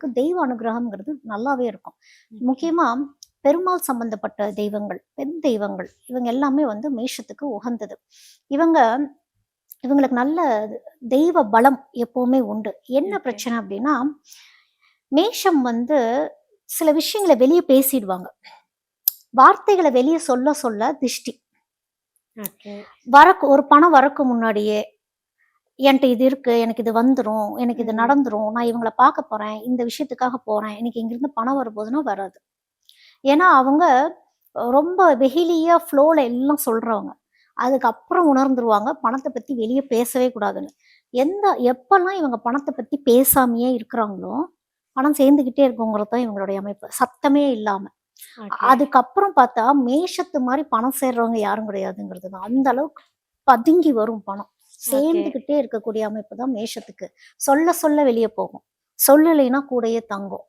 அவங்களுக்கு தெய்வ அனுகிரகம்ங்கிறது நல்லாவே இருக்கும். ஓகே. முக்கியமா பெருமாள் சம்பந்தப்பட்ட தெய்வங்கள், பெண் தெய்வங்கள் இவங்க எல்லாமே வந்து மேஷத்துக்கு உகந்தது. இவங்க இவங்களுக்கு நல்ல தெய்வ பலம் எப்பவுமே உண்டு. என்ன ஓகே. பிரச்சனை அப்படின்னா, மேஷம் வந்து சில விஷயங்கள வெளிய பேசிடுவாங்க. வார்த்தைகள வெளிய சொல்ல சொல்ல திஷ்டி. ஓகே. ஒரு பணம் வரக்கு முன்னாடியே, என்ட்ட இது இருக்கு, எனக்கு இது வந்துரும், எனக்கு இது ம். நடந்துரும், நான் இவங்கள பார்க்க போறேன், இந்த விஷயத்துக்காக போறேன், எனக்கு இங்கிருந்து பணம் வரப்போதுன்னா வராது. ஏன்னா அவங்க ரொம்ப வெஹிலியா ஃப்ளோல எல்லாம் சொல்றவங்க. அதுக்கப்புறம் உணர்ந்துருவாங்க, பணத்த பத்தி வெளிய பேசவே கூடாதுன்னு. எப்பல்லாம் இவங்க பணத்த பத்தி பேசாமயே இருக்கிறாங்களோ, பணம் சேர்ந்துகிட்டே இருக்குங்கிறது தான் இவங்களுடைய அமைப்பு. சத்தமே இல்லாம. ஓகே. அதுக்கப்புறம் பார்த்தா, மேஷத்து மாரி பணம் சேர்றவங்க யாரும் கிடையாதுங்கிறது தான். அந்த அளவுக்கு பதுங்கி வரும் பணம். ஓகே. சேர்ந்துகிட்டே இருக்கக்கூடிய அமைப்பு தான் மேஷத்துக்கு. சொல்ல சொல்ல வெளிய போகும். சொல்லலைன்னா கூடயே தங்கும்.